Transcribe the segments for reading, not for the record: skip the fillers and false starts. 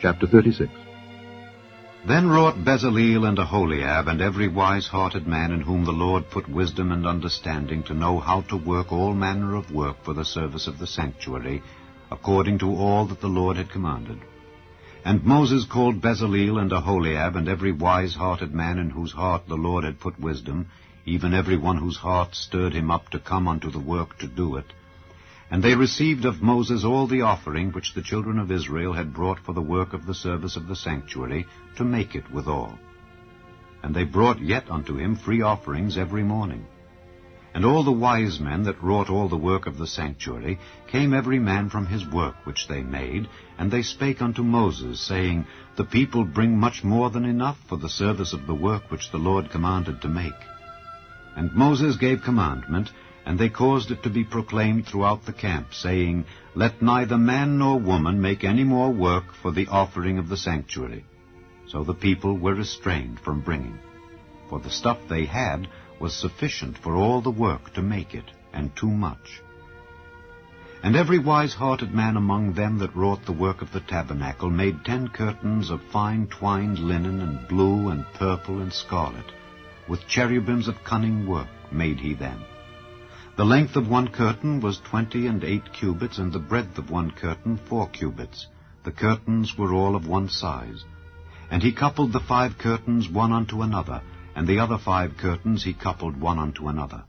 Chapter 36. Then wrought Bezaleel and Aholiab, and every wise-hearted man in whom the Lord put wisdom and understanding, to know how to work all manner of work for the service of the sanctuary, according to all that the Lord had commanded. And Moses called Bezaleel and Aholiab, and every wise-hearted man in whose heart the Lord had put wisdom, even every one whose heart stirred him up to come unto the work to do it. And they received of Moses all the offering which the children of Israel had brought for the work of the service of the sanctuary, to make it withal. And they brought yet unto him free offerings every morning. And all the wise men that wrought all the work of the sanctuary came every man from his work which they made, and they spake unto Moses, saying, The people bring much more than enough for the service of the work which the Lord commanded to make. And Moses gave commandment, and they caused it to be proclaimed throughout the camp, saying, Let neither man nor woman make any more work for the offering of the sanctuary. So the people were restrained from bringing. For the stuff they had was sufficient for all the work to make it, and too much. And every wise-hearted man among them that wrought the work of the tabernacle made 10 curtains of fine twined linen, and blue, and purple, and scarlet. With cherubims of cunning work made he them. The length of one curtain was 28 cubits, and the breadth of one curtain 4 cubits. The curtains were all of one size. And he coupled the 5 curtains one unto another, and the other 5 curtains he coupled one unto another.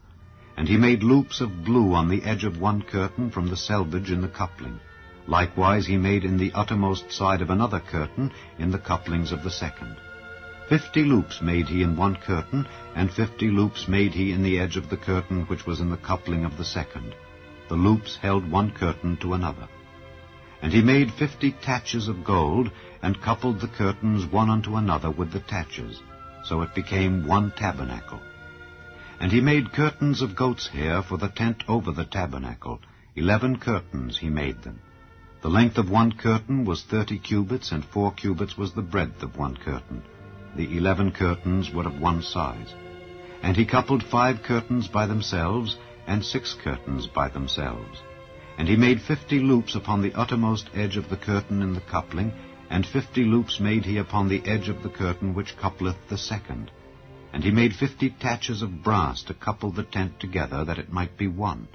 And he made loops of blue on the edge of one curtain from the selvage in the coupling. Likewise he made in the uttermost side of another curtain in the couplings of the second. 50 loops made he in one curtain, and 50 loops made he in the edge of the curtain which was in the coupling of the second. The loops held one curtain to another. And he made 50 taches of gold, and coupled the curtains one unto another with the taches. So it became one tabernacle. And he made curtains of goat's hair for the tent over the tabernacle. 11 curtains he made them. The length of one curtain was 30 cubits, and 4 cubits was the breadth of one curtain. The 11 curtains were of one size. And he coupled 5 curtains by themselves, and 6 curtains by themselves. And he made 50 loops upon the uttermost edge of the curtain in the coupling, and 50 loops made he upon the edge of the curtain which coupleth the second. And he made 50 taches of brass to couple the tent together, that it might be one.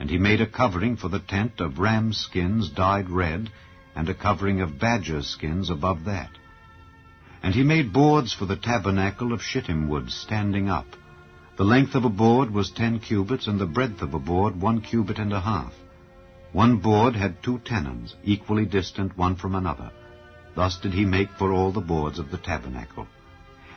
And he made a covering for the tent of rams' skins dyed red, and a covering of badgers' skins above that. And he made boards for the tabernacle of shittim wood standing up. The length of a board was 10 cubits, and the breadth of a board 1 cubit and a half. One board had 2 tenons, equally distant one from another. Thus did he make for all the boards of the tabernacle.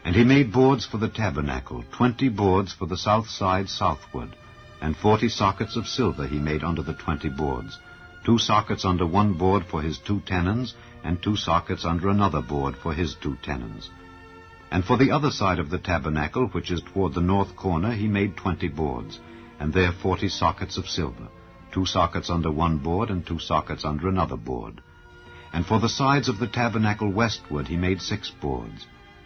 And he made boards for the tabernacle, 20 boards for the south side southward, and 40 sockets of silver he made under the 20 boards, 2 sockets under one board for his 2 tenons, and 2 sockets under another board for his 2 tenons. And for the other side of the tabernacle, which is toward the north corner, he made 20 boards, and there 40 sockets of silver, 2 sockets under one board, and 2 sockets under another board. And for the sides of the tabernacle westward he made 6 boards,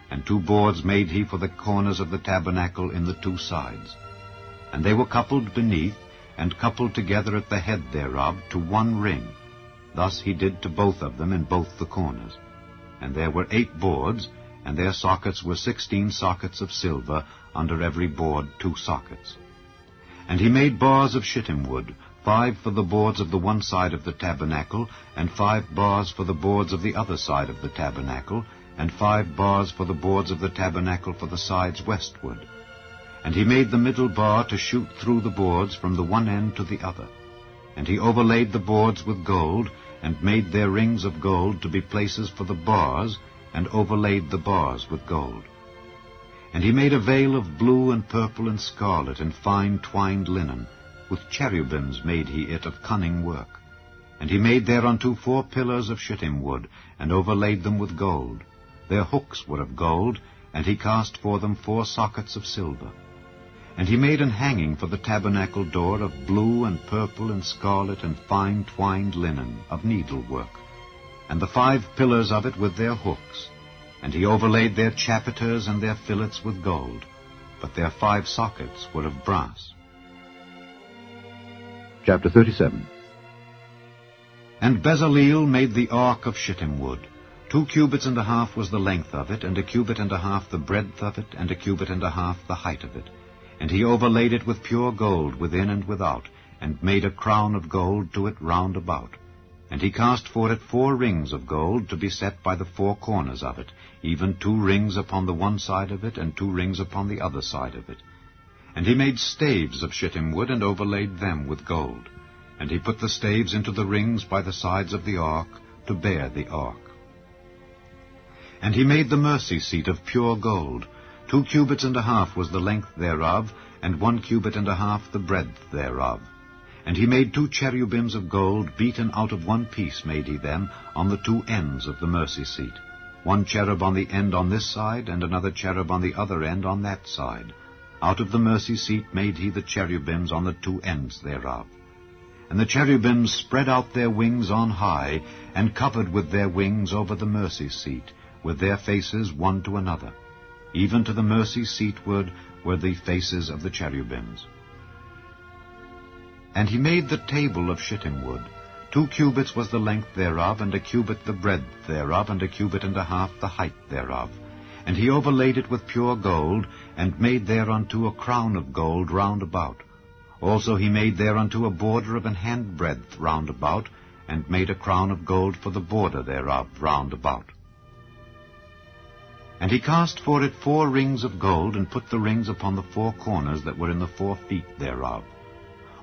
and 2 boards made he for the corners of the tabernacle in the 2 sides. And they were coupled beneath, and coupled together at the head thereof, to one ring. Thus he did to both of them in both the corners. And there were 8 boards, and their sockets were 16 sockets of silver, under every board 2 sockets. And he made bars of shittim wood, 5 for the boards of the one side of the tabernacle, and 5 bars for the boards of the other side of the tabernacle, and 5 bars for the boards of the tabernacle for the sides westward. And he made the middle bar to shoot through the boards from the one end to the other. And he overlaid the boards with gold, and made their rings of gold to be places for the bars, and overlaid the bars with gold. And he made a veil of blue and purple and scarlet and fine twined linen. With cherubims made he it of cunning work. And he made thereunto 4 pillars of shittim wood, and overlaid them with gold. Their hooks were of gold, and he cast for them 4 sockets of silver. And he made an hanging for the tabernacle door of blue and purple and scarlet and fine twined linen of needlework, and the 5 pillars of it with their hooks. And he overlaid their chapiters and their fillets with gold, but their 5 sockets were of brass. Chapter 37. And Bezaleel made the ark of shittim wood. 2 cubits and a half was the length of it, and 1 cubit and a half the breadth of it, and 1 cubit and a half the height of it. And he overlaid it with pure gold within and without, and made a crown of gold to it round about. And he cast for it 4 rings of gold to be set by the 4 corners of it, even 2 rings upon the one side of it, and 2 rings upon the other side of it. And he made staves of shittim wood, and overlaid them with gold. And he put the staves into the rings by the sides of the ark, to bear the ark. And he made the mercy seat of pure gold. 2 cubits and a half was the length thereof, and 1 cubit and a half the breadth thereof. And he made 2 cherubims of gold, beaten out of 1 piece made he them, on the 2 ends of the mercy seat. 1 cherub on the end on this side, and another cherub on the other end on that side. Out of the mercy seat made he the cherubims on the 2 ends thereof. And the cherubims spread out their wings on high, and covered with their wings over the mercy seat, with their faces one to another. Even to the mercy seatward were the faces of the cherubims. And he made the table of shittim wood. 2 cubits was the length thereof, and 1 cubit the breadth thereof, and 1 cubit and a half the height thereof. And he overlaid it with pure gold, and made thereunto a crown of gold round about. Also he made thereunto a border of an handbreadth round about, and made a crown of gold for the border thereof round about. And he cast for it 4 rings of gold, and put the rings upon the 4 corners that were in the 4 feet thereof.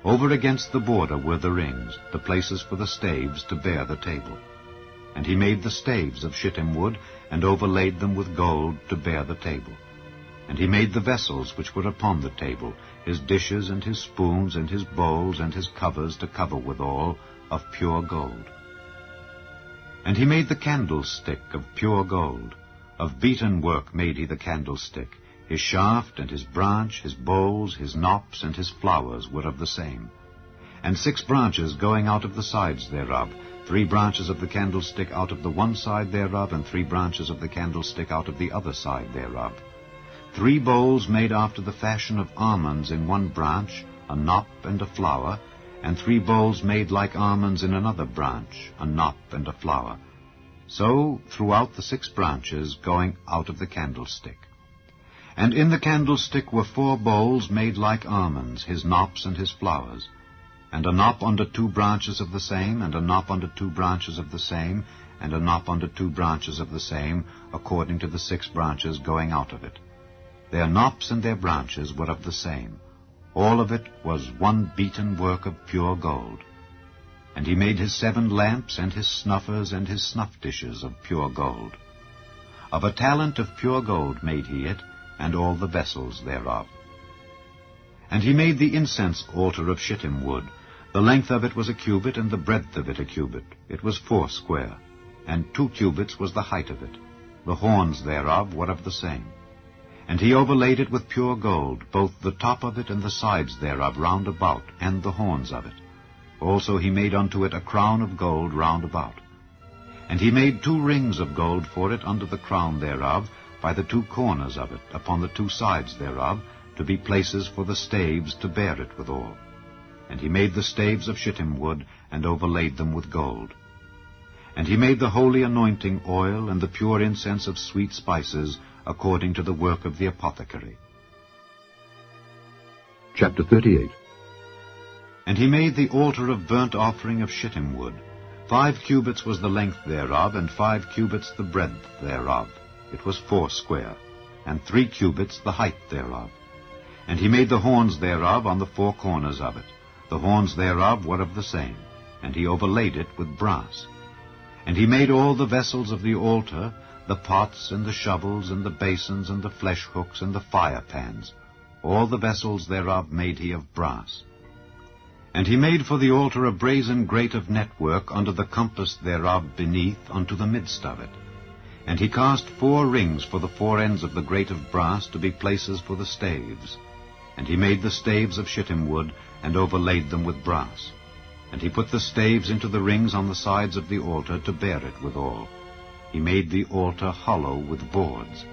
Over against the border were the rings, the places for the staves to bear the table. And he made the staves of shittim wood, and overlaid them with gold to bear the table. And he made the vessels which were upon the table, his dishes and his spoons and his bowls and his covers to cover withal, of pure gold. And he made the candlestick of pure gold. Of beaten work made he the candlestick. His shaft and his branch, his bowls, his knops, and his flowers were of the same. And 6 branches going out of the sides thereof, 3 branches of the candlestick out of the one side thereof, and 3 branches of the candlestick out of the other side thereof. 3 bowls made after the fashion of almonds in one branch, a knop and a flower, and 3 bowls made like almonds in another branch, a knop and a flower. So throughout the 6 branches going out of the candlestick. And in the candlestick were 4 bowls made like almonds, his knops and his flowers, and a knop under 2 branches of the same, and a knop under 2 branches of the same, and a knop under 2 branches of the same, according to the 6 branches going out of it. Their knops and their branches were of the same. All of it was one beaten work of pure gold. And he made his 7 lamps, and his snuffers, and his snuff dishes of pure gold. Of a talent of pure gold made he it, and all the vessels thereof. And he made the incense altar of shittim wood. The length of it was 1 cubit, and the breadth of it 1 cubit. It was 4 square, and 2 cubits was the height of it. The horns thereof were of the same. And he overlaid it with pure gold, both the top of it and the sides thereof round about, and the horns of it. Also he made unto it a crown of gold round about. And he made 2 rings of gold for it under the crown thereof, by the 2 corners of it, upon the 2 sides thereof, to be places for the staves to bear it withal. And he made the staves of shittim wood, and overlaid them with gold. And he made the holy anointing oil, and the pure incense of sweet spices, according to the work of the apothecary. Chapter 38. And he made the altar of burnt offering of shittim wood. 5 cubits was the length thereof, and 5 cubits the breadth thereof. It was 4 square, and 3 cubits the height thereof. And he made the horns thereof on the 4 corners of it. The horns thereof were of the same, and he overlaid it with brass. And he made all the vessels of the altar, the pots and the shovels and the basins and the flesh hooks and the fire pans. All the vessels thereof made he of brass. And he made for the altar a brazen grate of network under the compass thereof beneath unto the midst of it. And he cast 4 rings for the 4 ends of the grate of brass to be places for the staves. And he made the staves of shittim wood, and overlaid them with brass. And he put the staves into the rings on the sides of the altar to bear it withal. He made the altar hollow with boards.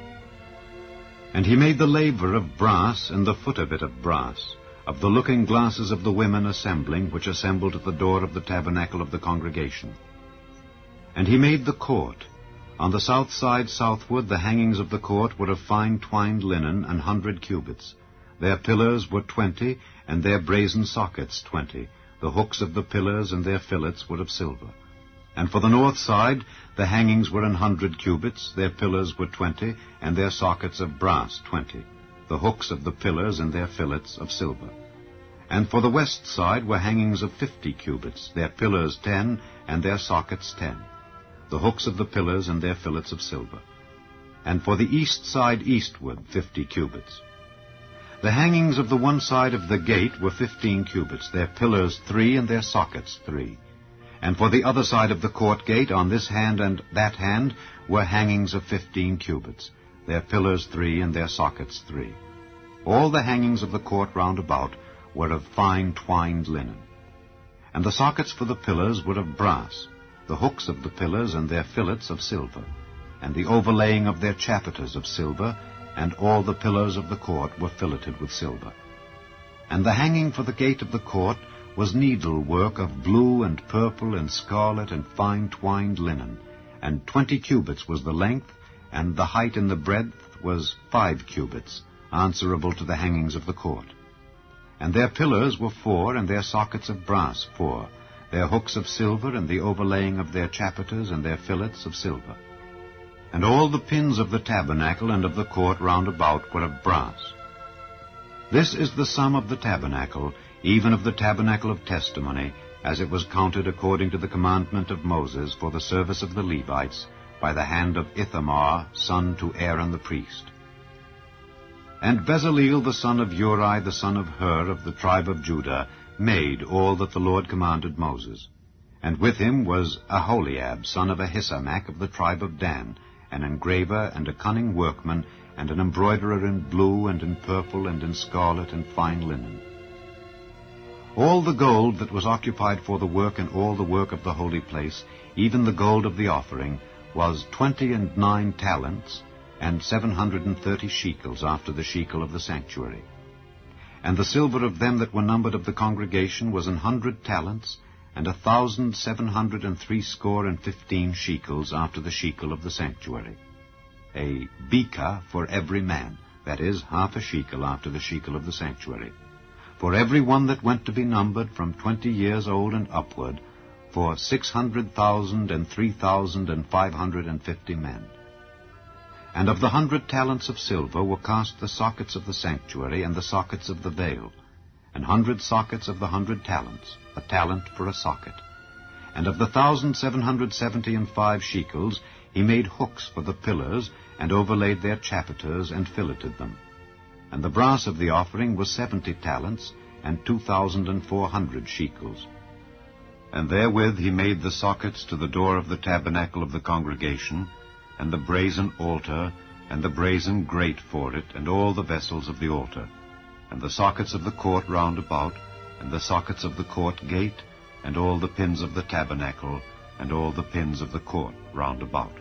And he made the laver of brass, and the foot of it of brass, of the looking glasses of the women assembling, which assembled at the door of the tabernacle of the congregation. And he made the court. On the south side southward the hangings of the court were of fine twined linen, 100 cubits. Their pillars were 20, and their brazen sockets 20. The hooks of the pillars and their fillets were of silver. And for the north side the hangings were 100 cubits, their pillars were 20, and their sockets of brass 20. The hooks of the pillars and their fillets of silver. And for the west side were hangings of 50 cubits, their pillars 10, and their sockets 10. The hooks of the pillars and their fillets of silver. And for the east side eastward 50 cubits. The hangings of the one side of the gate were 15 cubits, their pillars 3, and their sockets 3. And for the other side of the court gate, on this hand and that hand, were hangings of 15 cubits, their pillars 3, and their sockets 3. All the hangings of the court round about were of fine twined linen. And the sockets for the pillars were of brass, the hooks of the pillars and their fillets of silver, and the overlaying of their chapiters of silver, and all the pillars of the court were filleted with silver. And the hanging for the gate of the court was needlework of blue and purple and scarlet and fine twined linen, and 20 cubits was the length, and the height and the breadth was 5 cubits, answerable to the hangings of the court. And their pillars were 4, and their sockets of brass 4, their hooks of silver, and the overlaying of their chapiters and their fillets of silver. And all the pins of the tabernacle and of the court round about were of brass. This is the sum of the tabernacle, even of the tabernacle of testimony, as it was counted according to the commandment of Moses for the service of the Levites, by the hand of Ithamar, son to Aaron the priest. And Bezaleel the son of Uri, the son of Hur, of the tribe of Judah, made all that the Lord commanded Moses. And with him was Aholiab, son of Ahisamach, of the tribe of Dan, an engraver and a cunning workman, and an embroiderer in blue and in purple and in scarlet and fine linen. All the gold that was occupied for the work and all the work of the holy place, even the gold of the offering, was 29 talents, and 730 shekels after the shekel of the sanctuary. And the silver of them that were numbered of the congregation was 100 talents, and 1,760 shekels after the shekel of the sanctuary. A beka for every man, that is, half a shekel after the shekel of the sanctuary. For every one that went to be numbered from 20 years old and upward, for 600,000 and 3,550 men. And of the 100 talents of silver were cast the sockets of the sanctuary and the sockets of the veil, 100 sockets of the 100 talents, a talent for a socket. And of the 1,775 shekels he made hooks for the pillars, and overlaid their chapiters, and filleted them. And the brass of the offering was 70 talents, and 2,400 shekels. And therewith he made the sockets to the door of the tabernacle of the congregation, and the brazen altar, and the brazen grate for it, and all the vessels of the altar, and the sockets of the court round about, and the sockets of the court gate, and all the pins of the tabernacle, and all the pins of the court round about.